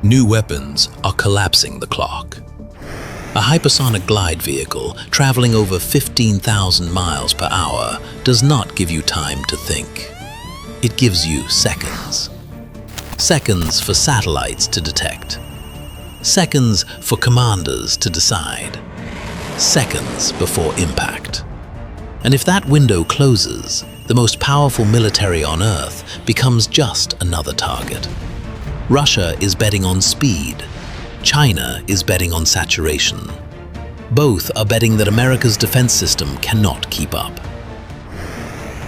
New weapons are collapsing the clock. A hypersonic glide vehicle traveling over 15,000 miles per hour does not give you time to think. It gives you seconds. Seconds for satellites to detect. Seconds for commanders to decide. Seconds before impact. And if that window closes, the most powerful military on Earth becomes just another target. Russia is betting on speed. China is betting on saturation. Both are betting that America's defense system cannot keep up.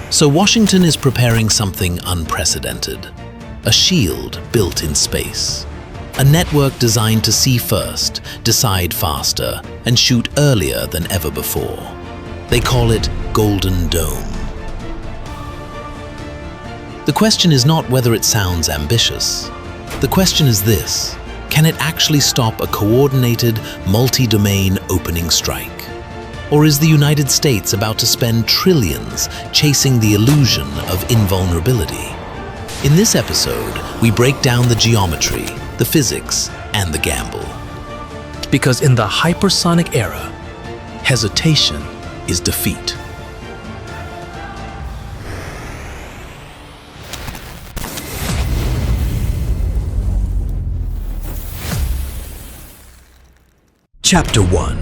So Washington is preparing something unprecedented. A shield built in space. A network designed to see first, decide faster, and shoot earlier than ever before. They call it Golden Dome. The question is not whether it sounds ambitious. The question is this: can it actually stop a coordinated, multi-domain opening strike? Or is the United States about to spend trillions chasing the illusion of invulnerability? In this episode, we break down the geometry, the physics, and the gamble. Because in the hypersonic era, hesitation is defeat. Chapter 1.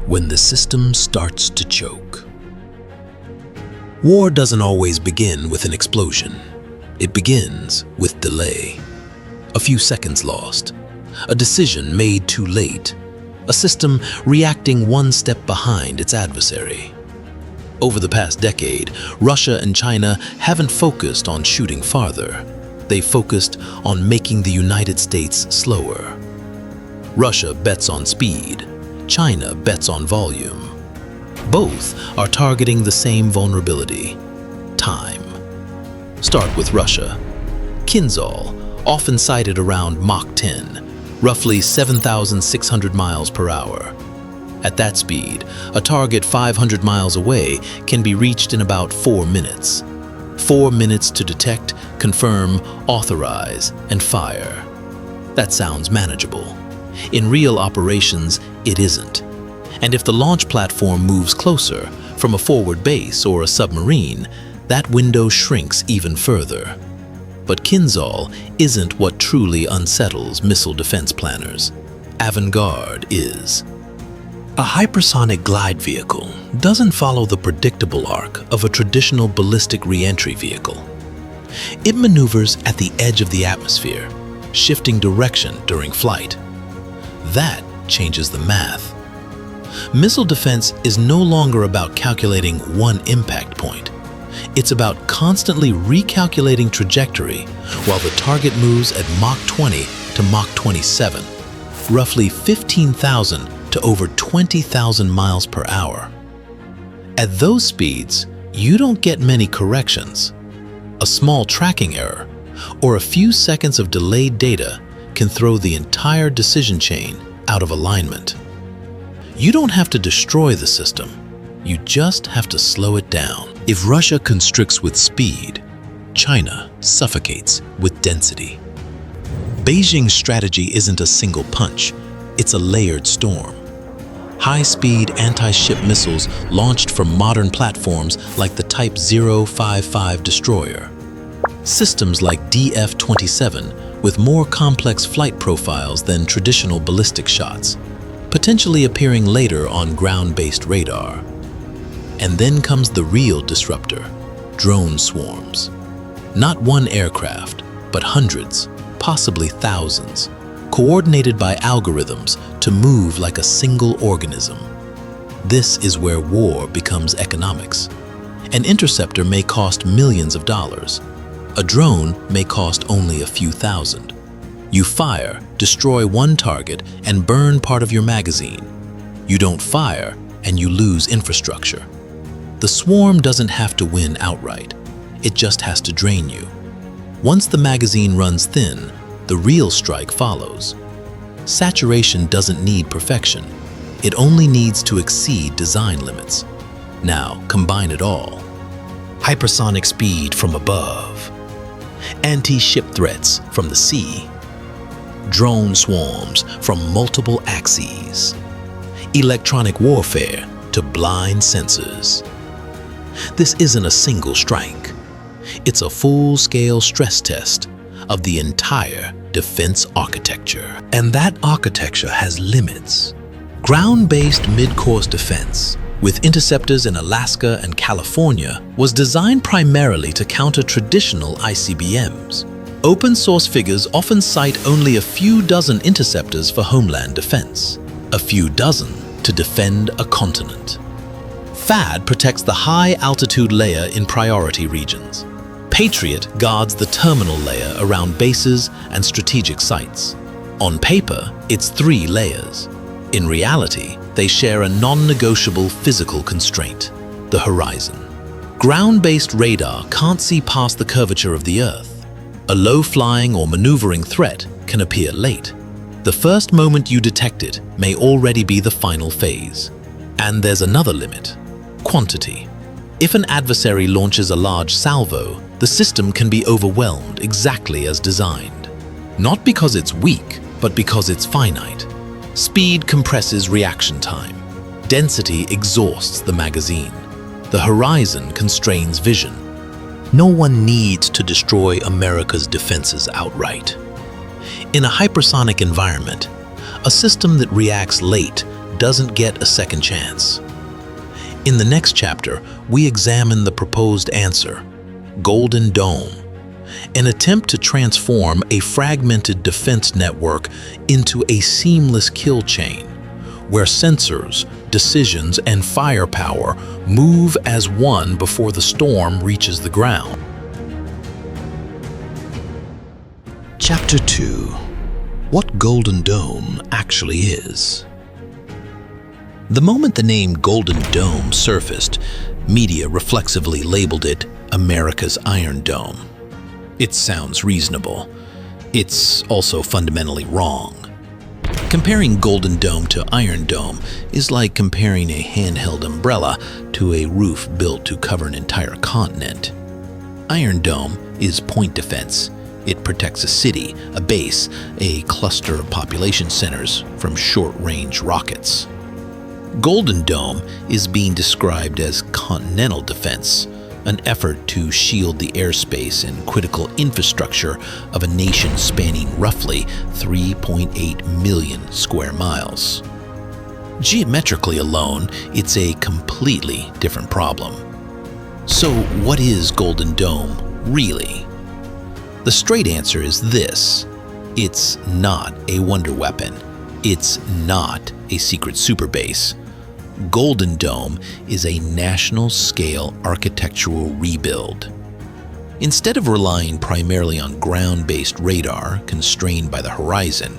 When the system starts to choke. War doesn't always begin with an explosion. It begins with delay. A few seconds lost. A decision made too late. A system reacting one step behind its adversary. Over the past decade, Russia and China haven't focused on shooting farther. They focused on making the United States slower. Russia bets on speed. China bets on volume. Both are targeting the same vulnerability: time. Start with Russia. Kinzhal, often cited around Mach 10, roughly 7,600 miles per hour. At that speed, a target 500 miles away can be reached in about 4 minutes. 4 minutes to detect, confirm, authorize, and fire. That sounds manageable. In real operations, it isn't. And if the launch platform moves closer, from a forward base or a submarine, that window shrinks even further. But Kinzhal isn't what truly unsettles missile defense planners. Avant-garde is. A hypersonic glide vehicle doesn't follow the predictable arc of a traditional ballistic re-entry vehicle. It maneuvers at the edge of the atmosphere, shifting direction during flight. That changes the math. Missile defense is no longer about calculating one impact point. It's about constantly recalculating trajectory while the target moves at Mach 20 to Mach 27, roughly 15,000 to over 20,000 miles per hour. At those speeds, you don't get many corrections. A small tracking error or a few seconds of delayed data can throw the entire decision chain out of alignment. You don't have to destroy the system. You just have to slow it down. If Russia constricts with speed, China suffocates with density. Beijing's strategy isn't a single punch. It's a layered storm. High-speed anti-ship missiles launched from modern platforms like the Type 055 destroyer. Systems like DF-27 with more complex flight profiles than traditional ballistic shots, potentially appearing later on ground-based radar. And then comes the real disruptor: drone swarms. Not one aircraft, but hundreds, possibly thousands, coordinated by algorithms to move like a single organism. This is where war becomes economics. An interceptor may cost millions of dollars. A drone may cost only a few thousand. You fire, destroy one target, and burn part of your magazine. You don't fire, and you lose infrastructure. The swarm doesn't have to win outright. It just has to drain you. Once the magazine runs thin, the real strike follows. Saturation doesn't need perfection. It only needs to exceed design limits. Now, combine it all. Hypersonic speed from above. Anti-ship threats from the sea. drone swarms from multiple axes, electronic warfare to blind sensors. This isn't a single strike. It's a full-scale stress test of the entire defense architecture. And that architecture has limits. Ground-based mid-course defense, with interceptors in Alaska and California, was designed primarily to counter traditional ICBMs. Open-source figures often cite only a few dozen interceptors for homeland defense, a few dozen to defend a continent. THAAD protects the high-altitude layer in priority regions. Patriot guards the terminal layer around bases and strategic sites. On paper, it's 3 layers. In reality, they share a non-negotiable physical constraint: the horizon. Ground-based radar can't see past the curvature of the Earth. A low-flying or maneuvering threat can appear late. The first moment you detect it may already be the final phase. And there's another limit: quantity. If an adversary launches a large salvo, the system can be overwhelmed exactly as designed. Not because it's weak, but because it's finite. Speed compresses reaction time. Density exhausts the magazine. The horizon constrains vision. No one needs to destroy America's defenses outright. In a hypersonic environment, a system that reacts late doesn't get a second chance. In the next chapter, we examine the proposed answer: Golden Dome, an attempt to transform a fragmented defense network into a seamless kill chain, where sensors, decisions, and firepower move as one before the storm reaches the ground. Chapter 2: What Golden Dome actually is. The moment the name Golden Dome surfaced, media reflexively labeled it America's Iron Dome. It sounds reasonable. It's also fundamentally wrong. Comparing Golden Dome to Iron Dome is like comparing a handheld umbrella to a roof built to cover an entire continent. Iron Dome is point defense. It protects a city, a base, a cluster of population centers from short-range rockets. Golden Dome is being described as continental defense, an effort to shield the airspace and critical infrastructure of a nation spanning roughly 3.8 million square miles. Geometrically alone, it's a completely different problem. So what is Golden Dome really? The straight answer is this: it's not a wonder weapon. It's not a secret superbase. Golden Dome is a national-scale architectural rebuild. Instead of relying primarily on ground-based radar constrained by the horizon,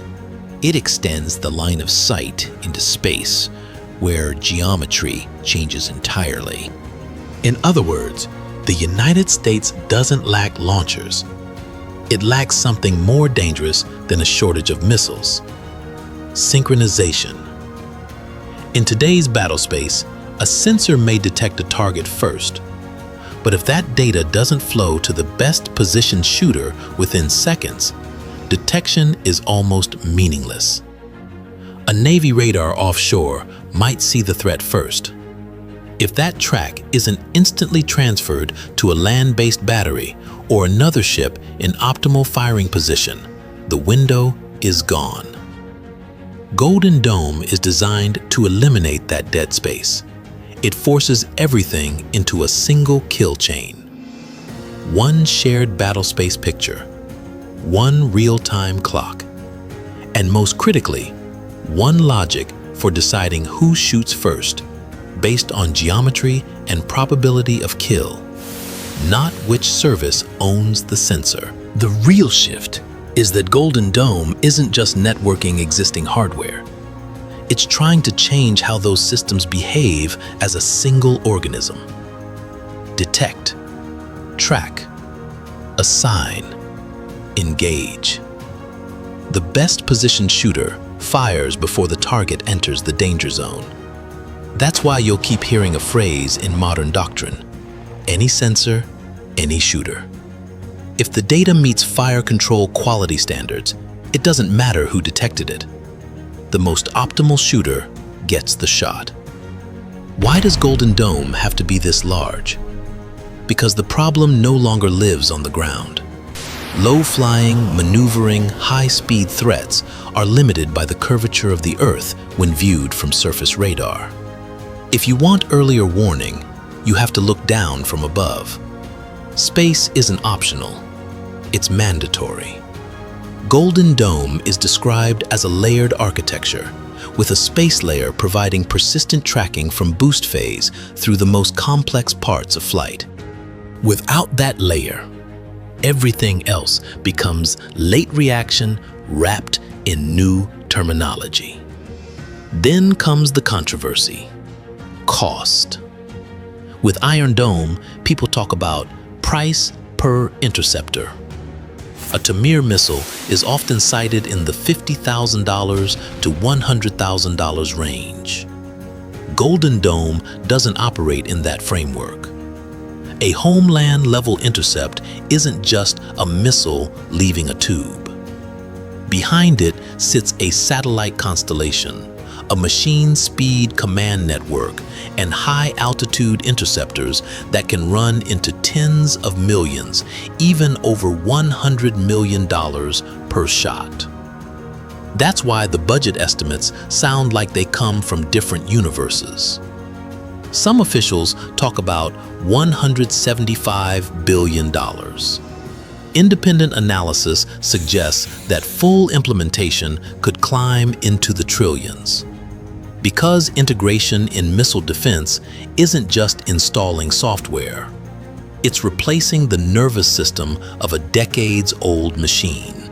it extends the line of sight into space, where geometry changes entirely. In other words, the United States doesn't lack launchers. It lacks something more dangerous than a shortage of missiles: synchronization. In today's battlespace, a sensor may detect a target first, but if that data doesn't flow to the best positioned shooter within seconds, detection is almost meaningless. A Navy radar offshore might see the threat first. If that track isn't instantly transferred to a land-based battery or another ship in optimal firing position, the window is gone. Golden Dome is designed to eliminate that dead space. It forces everything into a single kill chain. One shared battlespace picture, one real-time clock, and most critically, one logic for deciding who shoots first, based on geometry and probability of kill, not which service owns the sensor. The real shift is that Golden Dome isn't just networking existing hardware. It's trying to change how those systems behave as a single organism. Detect, track, assign, engage. The best positioned shooter fires before the target enters the danger zone. That's why you'll keep hearing a phrase in modern doctrine: any sensor, any shooter. If the data meets fire control quality standards, It doesn't matter who detected it. The most optimal shooter gets the shot. Why does Golden Dome have to be this large? Because the problem no longer lives on the ground. Low-flying, maneuvering, high-speed threats are limited by the curvature of the Earth when viewed from surface radar. If you want earlier warning, you have to look down from above. Space isn't optional, it's mandatory. Golden Dome is described as a layered architecture, with a space layer providing persistent tracking from boost phase through the most complex parts of flight. Without that layer, everything else becomes late reaction wrapped in new terminology. Then comes the controversy: cost. With Iron Dome, people talk about price per interceptor. A Tamir missile is often cited in the $50,000 to $100,000 range. Golden Dome doesn't operate in that framework. A homeland-level intercept isn't just a missile leaving a tube. Behind it sits a satellite constellation, a machine-speed command network, and high-altitude interceptors that can run into tens of millions, even over $100 million per shot. That's why the budget estimates sound like they come from different universes. Some officials talk about $175 billion. Independent analysis suggests that full implementation could climb into the trillions. Because integration in missile defense isn't just installing software, it's replacing the nervous system of a decades-old machine.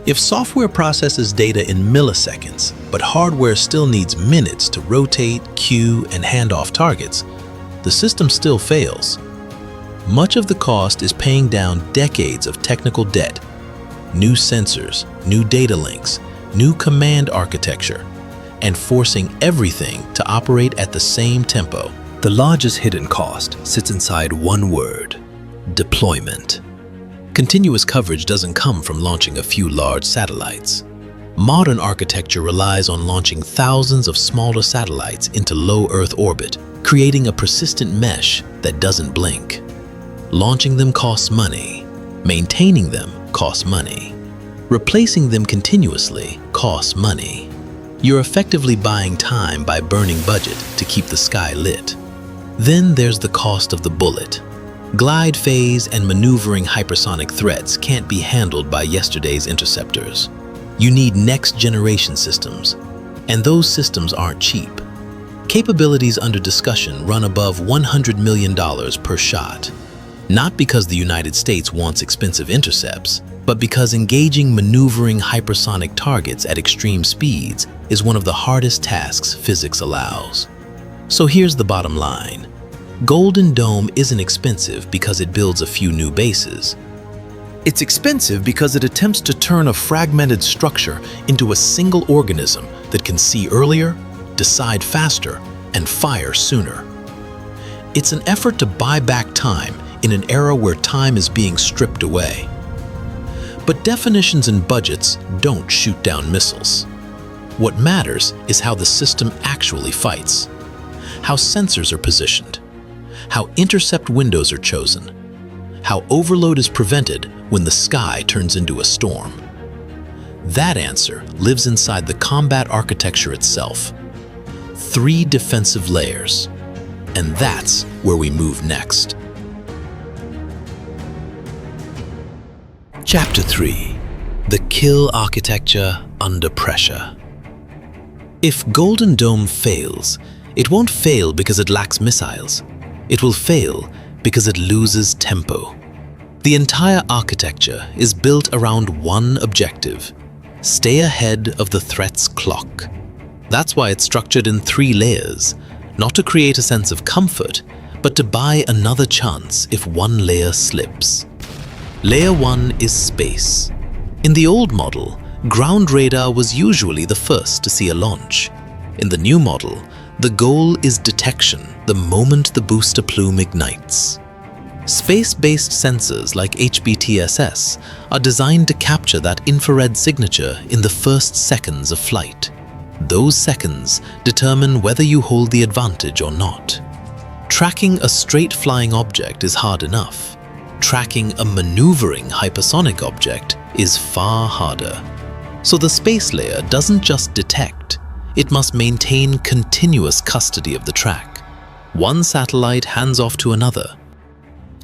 If software processes data in milliseconds, but hardware still needs minutes to rotate, queue, and hand off targets, the system still fails. Much of the cost is paying down decades of technical debt, new sensors, new data links, new command architecture, and forcing everything to operate at the same tempo. The largest hidden cost sits inside one word: deployment. Continuous coverage doesn't come from launching a few large satellites. Modern architecture relies on launching thousands of smaller satellites into low Earth orbit, creating a persistent mesh that doesn't blink. Launching them costs money. Maintaining them costs money. Replacing them continuously costs money. You're effectively buying time by burning budget to keep the sky lit. Then there's the cost of the bullet. Glide phase and maneuvering hypersonic threats can't be handled by yesterday's interceptors. You need next-generation systems, and those systems aren't cheap. Capabilities under discussion run above $100 million per shot. Not because the United States wants expensive intercepts, but because engaging maneuvering hypersonic targets at extreme speeds is one of the hardest tasks physics allows. So here's the bottom line. Golden Dome isn't expensive because it builds a few new bases. It's expensive because it attempts to turn a fragmented structure into a single organism that can see earlier, decide faster, and fire sooner. It's an effort to buy back time in an era where time is being stripped away. But definitions and budgets don't shoot down missiles. What matters is how the system actually fights, how sensors are positioned, how intercept windows are chosen, how overload is prevented when the sky turns into a storm. That answer lives inside the combat architecture itself. 3 defensive layers, and that's where we move next. Chapter 3: The Kill Architecture Under Pressure. If Golden Dome fails, it won't fail because it lacks missiles. It will fail because it loses tempo. The entire architecture is built around one objective: stay ahead of the threat's clock. That's why it's structured in 3 layers, not to create a sense of comfort, but to buy another chance if one layer slips. Layer 1 is space. In the old model, ground radar was usually the first to see a launch. In the new model, the goal is detection the moment the booster plume ignites. Space-based sensors like HBTSS are designed to capture that infrared signature in the first seconds of flight. Those seconds determine whether you hold the advantage or not. Tracking a straight flying object is hard enough. Tracking a maneuvering hypersonic object is far harder. So the space layer doesn't just detect, it must maintain continuous custody of the track. One satellite hands off to another.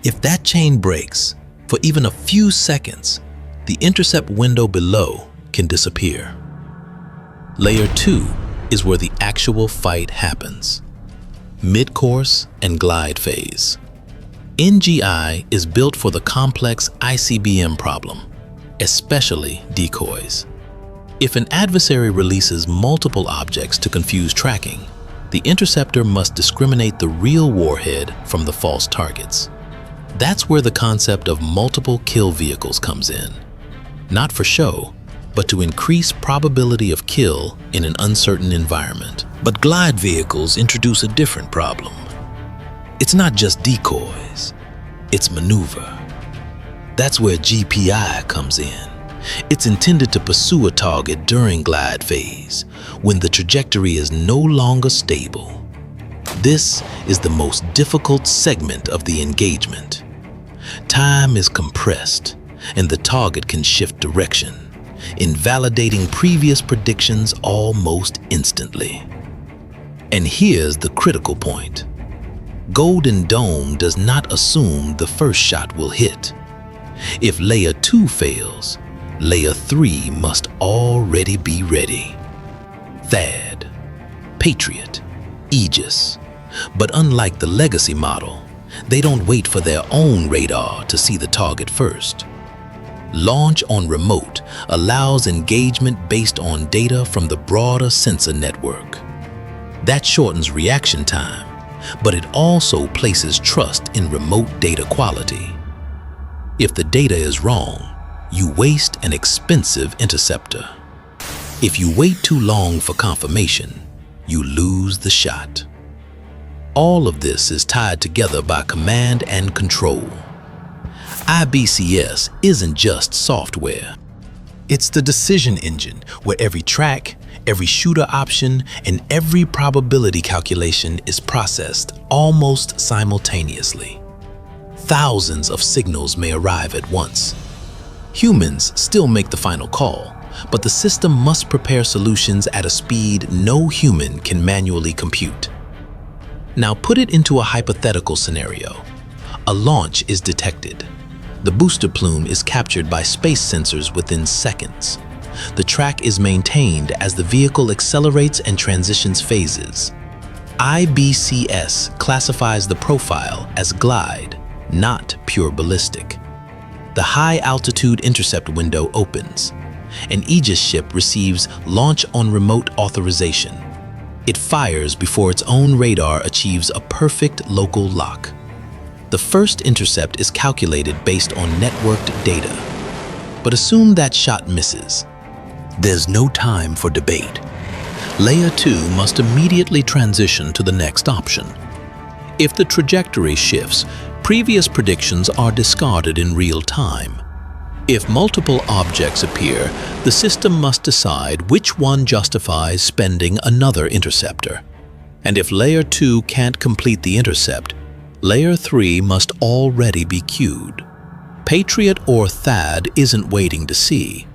If that chain breaks for even a few seconds, the intercept window below can disappear. Layer 2 is where the actual fight happens. Mid-course and glide phase. NGI is built for the complex ICBM problem, especially decoys. If an adversary releases multiple objects to confuse tracking, the interceptor must discriminate the real warhead from the false targets. That's where the concept of multiple kill vehicles comes in. Not for show, but to increase probability of kill in an uncertain environment. But glide vehicles introduce a different problem. It's not just decoys, it's maneuver. That's where GPI comes in. It's intended to pursue a target during glide phase, when the trajectory is no longer stable. This is the most difficult segment of the engagement. Time is compressed, and the target can shift direction, invalidating previous predictions almost instantly. And here's the critical point. Golden Dome does not assume the first shot will hit. If Layer 2 fails, Layer 3 must already be ready. THAAD, Patriot, Aegis. But unlike the legacy model, they don't wait for their own radar to see the target first. Launch on remote allows engagement based on data from the broader sensor network. That shortens reaction time, but it also places trust in remote data quality. If the data is wrong, you waste an expensive interceptor. If you wait too long for confirmation, you lose the shot. All of this is tied together by command and control. IBCS isn't just software. It's the decision engine where every track, every shooter option, and every probability calculation is processed almost simultaneously. Thousands of signals may arrive at once. Humans still make the final call, but the system must prepare solutions at a speed no human can manually compute. Now put it into a hypothetical scenario. A launch is detected. The booster plume is captured by space sensors within seconds. The track is maintained as the vehicle accelerates and transitions phases. IBCS classifies the profile as glide, not pure ballistic. The high-altitude intercept window opens. An Aegis ship receives launch on remote authorization. It fires before its own radar achieves a perfect local lock. The first intercept is calculated based on networked data. But assume that shot misses. There's no time for debate. Layer 2 must immediately transition to the next option. If the trajectory shifts, previous predictions are discarded in real time. If multiple objects appear, the system must decide which one justifies spending another interceptor. And if Layer 2 can't complete the intercept, Layer 3 must already be queued. Patriot or THAAD isn't waiting to see.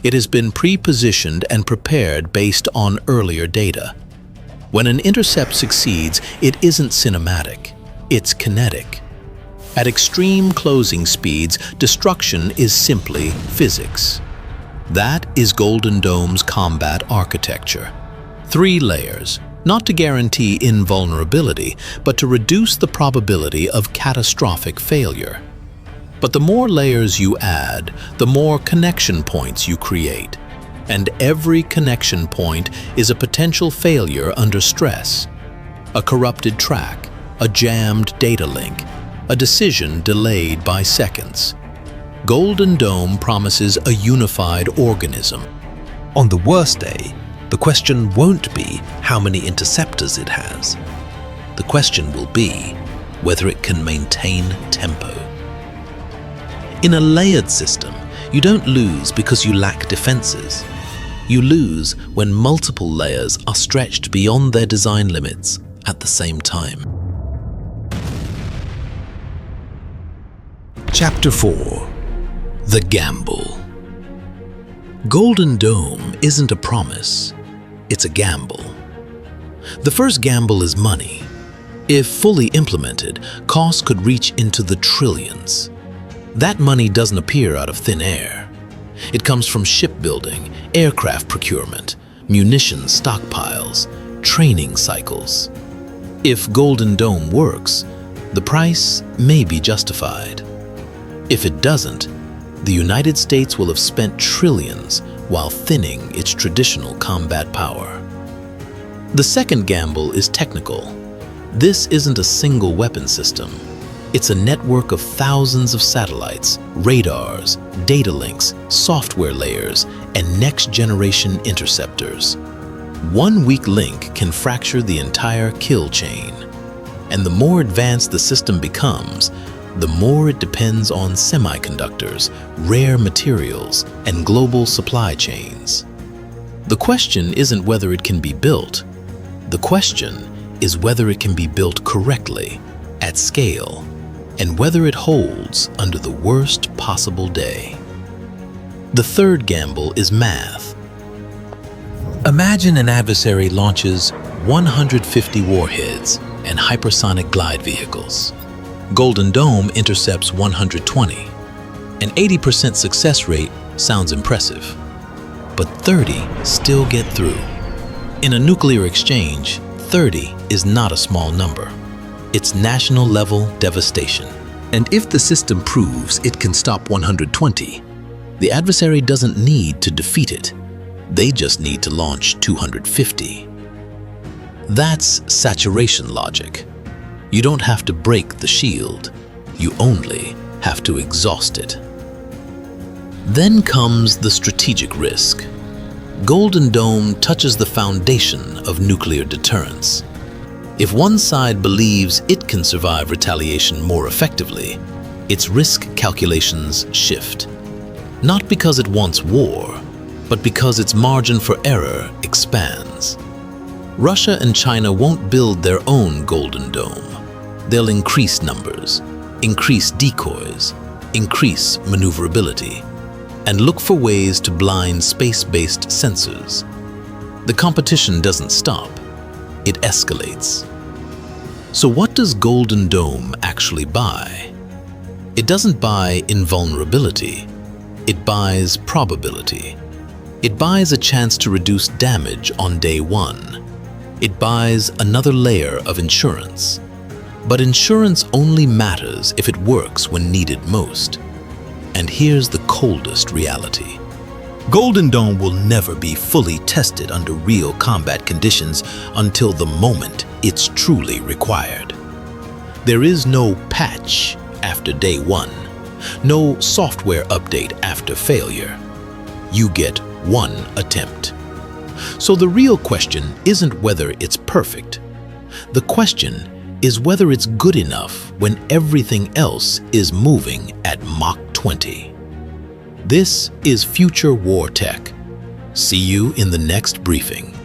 It has been pre-positioned and prepared based on earlier data. When an intercept succeeds, it isn't cinematic, it's kinetic. At extreme closing speeds, destruction is simply physics. That is Golden Dome's combat architecture. 3 layers, not to guarantee invulnerability, but to reduce the probability of catastrophic failure. But the more layers you add, the more connection points you create. And every connection point is a potential failure under stress. A corrupted track, a jammed data link, a decision delayed by seconds. Golden Dome promises a unified organism. On the worst day, the question won't be how many interceptors it has. The question will be, whether it can maintain tempo. In a layered system, you don't lose because you lack defenses. You lose when multiple layers are stretched beyond their design limits at the same time. Chapter 4. The Gamble. Golden Dome isn't a promise, it's a gamble. The first gamble is money. If fully implemented, costs could reach into the trillions. That money doesn't appear out of thin air. It comes from shipbuilding, aircraft procurement, munitions stockpiles, training cycles. If Golden Dome works, the price may be justified. If it doesn't, the United States will have spent trillions while thinning its traditional combat power. The second gamble is technical. This isn't a single weapon system. It's a network of thousands of satellites, radars, data links, software layers, and next-generation interceptors. One weak link can fracture the entire kill chain. And the more advanced the system becomes, the more it depends on semiconductors, rare materials, and global supply chains. The question isn't whether it can be built. The question is whether it can be built correctly, at scale, and whether it holds under the worst possible day. The third gamble is math. Imagine an adversary launches 150 warheads and hypersonic glide vehicles. Golden Dome intercepts 120. An 80% success rate sounds impressive, but 30 still get through. In a nuclear exchange, 30 is not a small number. It's national-level devastation. And if the system proves it can stop 120, the adversary doesn't need to defeat it. They just need to launch 250. That's saturation logic. You don't have to break the shield. You only have to exhaust it. Then comes the strategic risk. Golden Dome touches the foundation of nuclear deterrence. If one side believes it can survive retaliation more effectively, its risk calculations shift. Not because it wants war, but because its margin for error expands. Russia and China won't build their own Golden Dome. They'll increase numbers, increase decoys, increase maneuverability, and look for ways to blind space-based sensors. The competition doesn't stop, it escalates. So what does Golden Dome actually buy? It doesn't buy invulnerability, it buys probability. It buys a chance to reduce damage on day one. It buys another layer of insurance. But insurance only matters if it works when needed most. And here's the coldest reality. Golden Dome will never be fully tested under real combat conditions until the moment it's truly required. There is no patch after day one, no software update after failure. You get one attempt. So the real question isn't whether it's perfect. The question is whether it's good enough when everything else is moving at Mach 20. This is Future War Tech. See you in the next briefing.